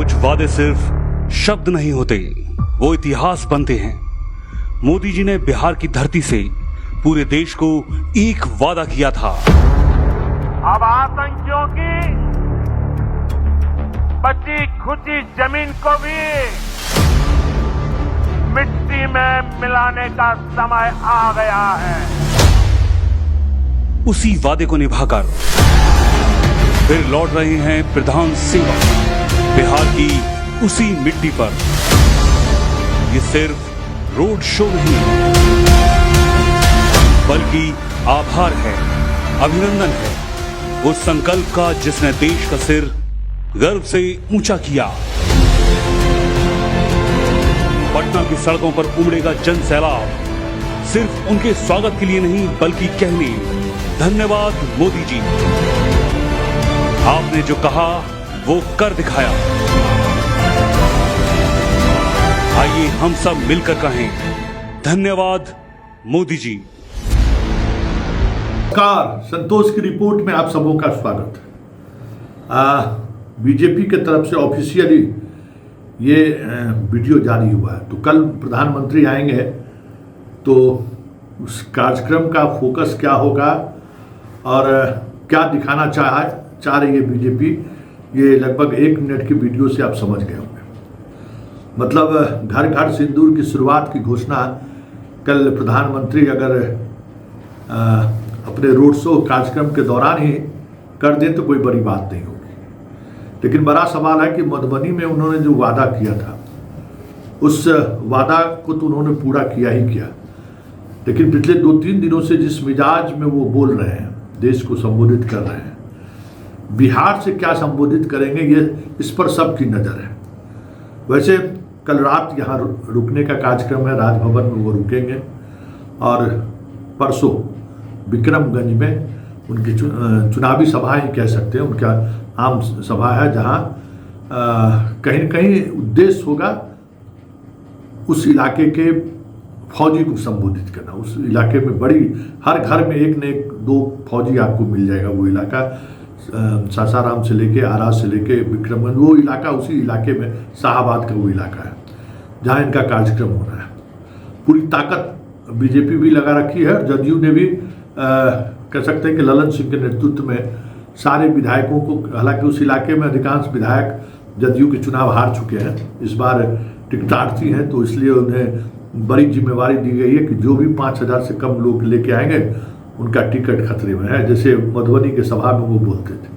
कुछ वादे सिर्फ शब्द नहीं होते, वो इतिहास बनते हैं। मोदी जी ने बिहार की धरती से पूरे देश को एक वादा किया था। अब आतंकियों की बची खुची जमीन को भी मिट्टी में मिलाने का समय आ गया है। उसी वादे को निभाकर फिर लौट रहे हैं प्रधान सिंह बिहार की उसी मिट्टी पर। ये सिर्फ रोड शो नहीं बल्कि आभार है, अभिनंदन है उस संकल्प का जिसने देश का सिर गर्व से ऊंचा किया। पटना की सड़कों पर उमड़ेगा जन सैलाब, सिर्फ उनके स्वागत के लिए नहीं बल्कि कहने धन्यवाद मोदी जी, आपने जो कहा वो कर दिखाया। आइए हम सब मिलकर कहें धन्यवाद मोदी जी। नमस्कार, संतोष की रिपोर्ट में आप सबों का स्वागत है। बीजेपी के तरफ से ऑफिशियली ये वीडियो जारी हुआ है, तो कल प्रधानमंत्री आएंगे तो उस कार्यक्रम का फोकस क्या होगा और क्या दिखाना चाह रही है बीजेपी, ये लगभग 1 मिनट की वीडियो से आप समझ गए होंगे। मतलब घर घर सिंदूर की शुरुआत की घोषणा कल प्रधानमंत्री अगर अपने रोड शो कार्यक्रम के दौरान ही कर दें तो कोई बड़ी बात नहीं होगी, लेकिन बड़ा सवाल है कि मधुबनी में उन्होंने जो वादा किया था उस वादा को तो उन्होंने पूरा किया ही किया, लेकिन पिछले 2-3 दिनों से जिस मिजाज में वो बोल रहे हैं, देश को संबोधित कर रहे हैं, बिहार से क्या संबोधित करेंगे ये इस पर सबकी नज़र है। वैसे कल रात यहाँ रुकने का कार्यक्रम है, राजभवन में वो रुकेंगे और परसों विक्रमगंज में उनकी चुनावी सभा ही कह सकते हैं, उनका आम सभा है जहाँ कहीं न कहीं उद्देश्य होगा उस इलाके के फौजी को संबोधित करना। उस इलाके में बड़ी हर घर में 1 न 1 2 फौजी आपको मिल जाएगा। वो इलाका सासाराम से लेके आरा से लेके विक्रमगंज, वो इलाका उसी इलाके में शाहाबाद का वो इलाका है जहाँ इनका कार्यक्रम हो रहा है। पूरी ताकत बीजेपी भी लगा रखी है और जदयू ने भी कह सकते हैं कि ललन सिंह के नेतृत्व में सारे विधायकों को, हालांकि उस इलाके में अधिकांश विधायक जदयू के चुनाव हार चुके हैं, इस बार टिकटार्थी हैं, तो इसलिए उन्हें बड़ी जिम्मेवारी दी गई है कि जो भी 5000 से कम लोग लेके आएंगे उनका टिकट खतरे में है। जैसे मधुबनी के सभा में वो बोलते थे,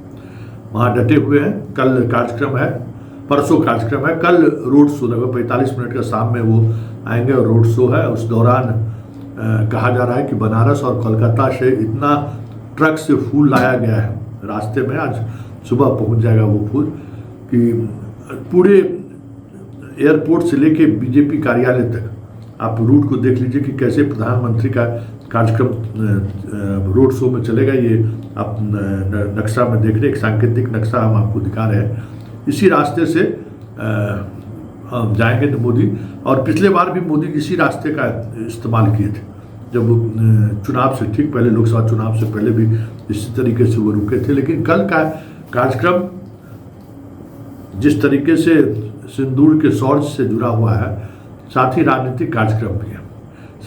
वहाँ डटे हुए हैं। कल कार्यक्रम है, परसों कार्यक्रम है, कल रोड शो लगभग 45 मिनट का शाम में वो आएंगे और रोड शो है। उस दौरान कहा जा रहा है कि बनारस और कोलकाता से इतना ट्रक से फूल लाया गया है रास्ते में, आज सुबह पहुंच जाएगा वो फूल, कि पूरे एयरपोर्ट से लेके बीजेपी कार्यालय तक आप रूट को देख लीजिए कि कैसे प्रधानमंत्री का कार्यक्रम रोड शो में चलेगा। ये आप नक्शा में देख रहे हैं, एक सांकेतिक नक्शा हम आपको दिखा रहे हैं। इसी रास्ते से जाएंगे तो मोदी, और पिछले बार भी मोदी इसी रास्ते का इस्तेमाल किए थे जब चुनाव से ठीक पहले, लोकसभा चुनाव से पहले भी इसी तरीके से वो रुके थे। लेकिन कल का कार्यक्रम जिस तरीके से सिंदूर के शौर्य से जुड़ा हुआ है, साथ ही राजनीतिक कार्यक्रम भी है।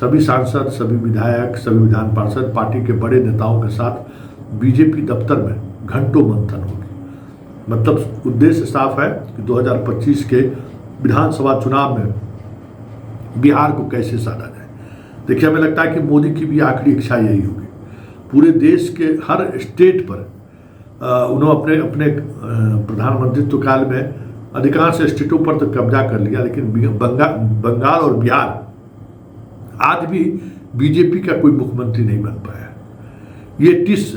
सभी सांसद, सभी विधायक, सभी विधान पार्षद, पार्टी के बड़े नेताओं के साथ बीजेपी दफ्तर में घंटों मंथन होगी। मतलब उद्देश्य साफ है कि 2025 के विधानसभा चुनाव में बिहार को कैसे साधा जाए। देखिए, हमें लगता है कि मोदी की भी आखिरी इच्छा यही होगी। पूरे देश के हर स्टेट पर उन्होंने अपने प्रधानमंत्रित्व काल में अधिकांश स्टेटों पर तो कब्जा कर लिया, लेकिन बंगाल और बिहार आज भी बीजेपी का कोई मुख्यमंत्री नहीं बन पाया। ये टिस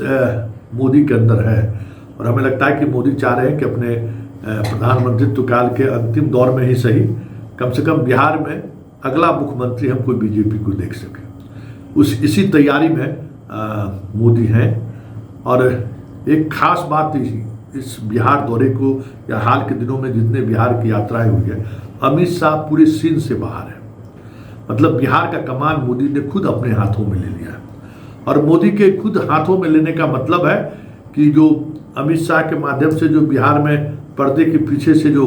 मोदी के अंदर है और हमें लगता है कि मोदी चाह रहे हैं कि अपने प्रधानमंत्रित्व काल के अंतिम दौर में ही सही, कम से कम बिहार में अगला मुख्यमंत्री हम कोई बीजेपी को देख सके। इसी तैयारी में मोदी हैं। और एक खास बात इस बिहार दौरे को, या हाल के दिनों में जितने बिहार की यात्राएं हुई है, अमित शाह पूरे सीन से बाहर है। मतलब बिहार का कमान मोदी ने खुद अपने हाथों में ले लिया है। और मोदी के खुद हाथों में लेने का मतलब है कि जो अमित शाह के माध्यम से जो बिहार में पर्दे के पीछे से जो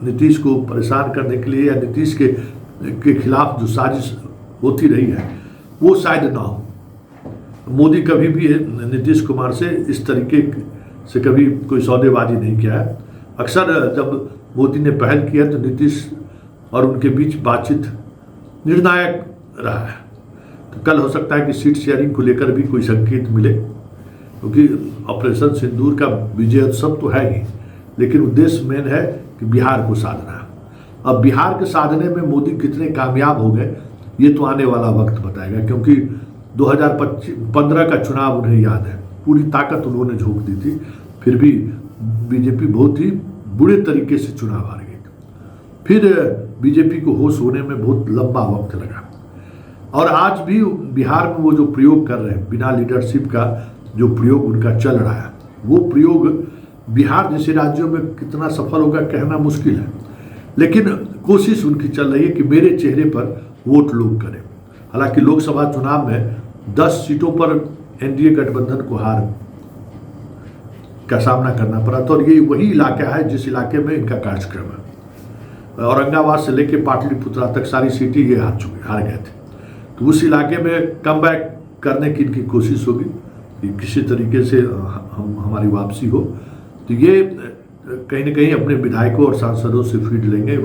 नीतीश को परेशान करने के लिए या नीतीश के खिलाफ जो साजिश होती रही है वो शायद ना हो। मोदी कभी भी नीतीश कुमार से इस तरीके से कभी कोई सौदेबाजी नहीं किया है। अक्सर जब मोदी ने पहल किया तो नीतीश और उनके बीच बातचीत निर्णायक रहा है। तो कल हो सकता है कि सीट शेयरिंग को लेकर भी कोई संकेत मिले, क्योंकि ऑपरेशन सिंदूर का विजयोत्सव तो है ही, लेकिन उद्देश्य मेन है कि बिहार को साधना। अब बिहार के साधने में मोदी कितने कामयाब हो गए ये तो आने वाला वक्त बताएगा, क्योंकि 2015 का चुनाव उन्हें याद है, पूरी ताकत उन्होंने झोंक दी थी, फिर भी बीजेपी बहुत ही बुरे तरीके से चुनाव हार गई। फिर बीजेपी को होश होने में बहुत लंबा वक्त लगा, और आज भी बिहार में वो जो प्रयोग कर रहे हैं, बिना लीडरशिप का जो प्रयोग उनका चल रहा है, वो प्रयोग बिहार जैसे राज्यों में कितना सफल होगा कहना मुश्किल है, लेकिन कोशिश उनकी चल रही है कि मेरे चेहरे पर वोट लोग करें। हालांकि लोकसभा चुनाव में 10 सीटों पर एनडीए गठबंधन को हार का सामना करना पड़ा था, और ये वही इलाका है जिस इलाके में इनका कार्यक्रम है। औरंगाबाद से लेकर पाटलिपुत्रा तक सारी सीटें ये हार गए थे। तो उस इलाके में कमबैक करने की इनकी कोशिश होगी कि किसी तरीके से हमारी वापसी हो। तो ये कहीं ना कहीं अपने विधायकों और सांसदों से फीड लेंगे,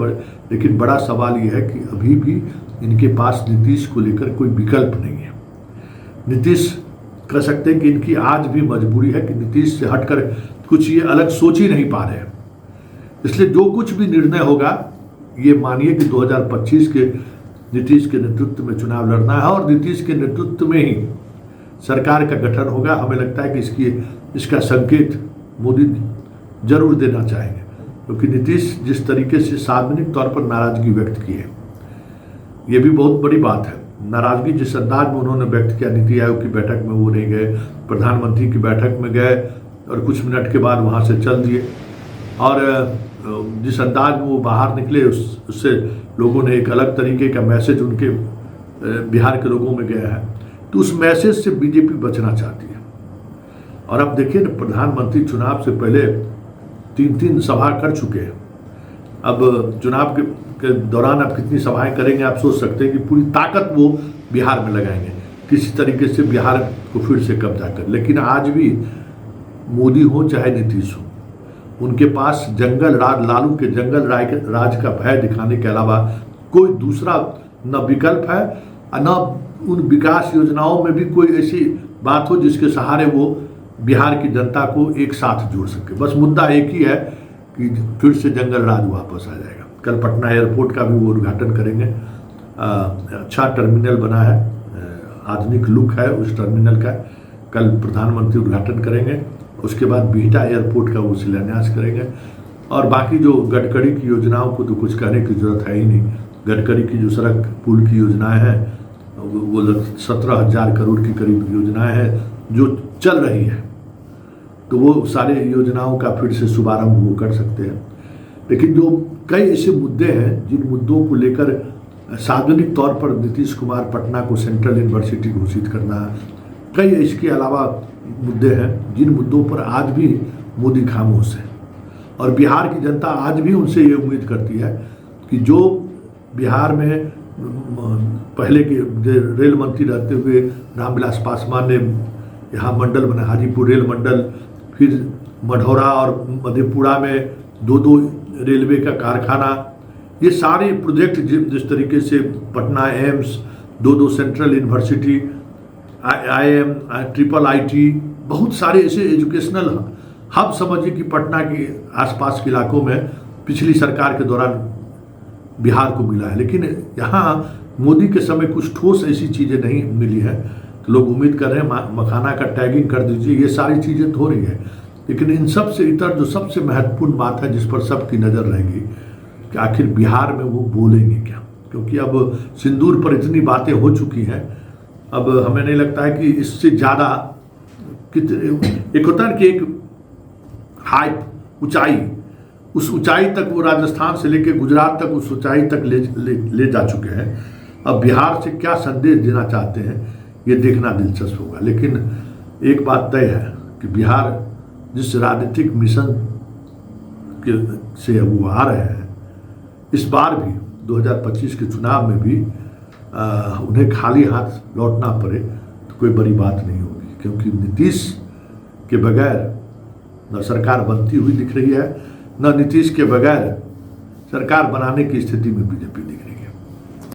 लेकिन बड़ा सवाल ये है कि अभी भी इनके पास नीतीश को लेकर कोई विकल्प नहीं है। नीतीश कह सकते हैं कि इनकी आज भी मजबूरी है कि नीतीश से हटकर कुछ ये अलग सोच ही नहीं पा रहे हैं। इसलिए जो कुछ भी निर्णय होगा, ये मानिए कि 2025 के नीतीश के नेतृत्व में चुनाव लड़ना है, और नीतीश के नेतृत्व में ही सरकार का गठन होगा। हमें लगता है कि इसका संकेत मोदी जरूर देना चाहेंगे, क्योंकि नीतीश जिस तरीके से सार्वजनिक तौर पर नाराजगी व्यक्त की है, ये भी बहुत बड़ी बात है। नाराजगी जिस अंदाज में उन्होंने व्यक्त किया, नीति आयोग की बैठक में वो नहीं गए, प्रधानमंत्री की बैठक में गए और कुछ मिनट के बाद वहाँ से चल दिए, और जिस अंदाज में वो बाहर निकले उससे लोगों ने एक अलग तरीके का मैसेज उनके बिहार के लोगों में गया है। तो उस मैसेज से बीजेपी बचना चाहती है। और अब देखिए ना, प्रधानमंत्री चुनाव से पहले 3 सभा कर चुके हैं। अब चुनाव के दौरान अब कितनी सभाएं करेंगे आप सोच सकते हैं कि पूरी ताकत वो बिहार में लगाएंगे, किसी तरीके से बिहार को फिर से कब्जा कर। लेकिन आज भी मोदी हो चाहे नीतीश हो, उनके पास जंगल राज, लालू के जंगल राज का भय दिखाने के अलावा कोई दूसरा न विकल्प है, न उन विकास योजनाओं में भी कोई ऐसी बात हो जिसके सहारे वो बिहार की जनता को एक साथ जोड़ सके। बस मुद्दा एक ही है कि फिर से जंगल राज वापस आ जाएगा। कल पटना एयरपोर्ट का भी वो उद्घाटन करेंगे। अच्छा टर्मिनल बना है, आधुनिक लुक है उस टर्मिनल का। कल प्रधानमंत्री उद्घाटन करेंगे, उसके बाद बिहटा एयरपोर्ट का वो शिलान्यास करेंगे। और बाकी जो गडकरी की योजनाओं को तो कुछ कहने की जरूरत है ही नहीं। गडकरी की जो सड़क पुल की योजनाएं हैं वो 17,000 करोड़ की करीब योजनाएं हैं जो चल रही है, तो वो सारे योजनाओं का फिर से शुभारंभ वो कर सकते हैं। लेकिन जो कई ऐसे मुद्दे हैं जिन मुद्दों को लेकर सार्वजनिक तौर पर नीतीश कुमार पटना को सेंट्रल यूनिवर्सिटी घोषित करना, कई इसके अलावा मुद्दे हैं जिन मुद्दों पर आज भी मोदी खामोश है। और बिहार की जनता आज भी उनसे ये उम्मीद करती है कि जो बिहार में पहले के रेल मंत्री रहते हुए रामविलास पासवान ने यहाँ मंडल बना, हाजीपुर रेल मंडल, फिर मढ़ौरा और मधेपुरा में 2 रेलवे का कारखाना, ये सारे प्रोजेक्ट जिस तरीके से Patna AIIMS, 2 central university, IIM, IIT, बहुत सारे ऐसे एजुकेशनल हब समझिए कि पटना के आसपास के इलाकों में पिछली सरकार के दौरान बिहार को मिला है। लेकिन यहाँ मोदी के समय कुछ ठोस ऐसी चीज़ें नहीं मिली हैं, तो लोग उम्मीद कर रहे हैं मखाना का टैगिंग कर दीजिए, ये सारी चीज़ें तो हो रही है। लेकिन इन सब से इतर जो सबसे महत्वपूर्ण बात है जिस पर सबकी नज़र रहेगी कि आखिर बिहार में वो बोलेंगे क्या, क्योंकि अब सिंदूर पर इतनी बातें हो चुकी हैं, अब हमें नहीं लगता है कि इससे ज़्यादा एक होता है कि एक हाइप, ऊंचाई, उस ऊंचाई तक वो राजस्थान से लेकर गुजरात तक उस ऊंचाई तक ले जा चुके हैं। अब बिहार से क्या संदेश देना चाहते हैं ये देखना दिलचस्प होगा। लेकिन एक बात तय है कि बिहार जिस राजनीतिक मिशन से वो आ रहे हैं इस बार भी 2025 के चुनाव में भी उन्हें खाली हाथ लौटना पड़े तो कोई बड़ी बात नहीं होगी, क्योंकि नीतीश के बगैर न सरकार बनती हुई दिख रही है, न नीतीश के बगैर सरकार बनाने की स्थिति में बीजेपी दिख रही है।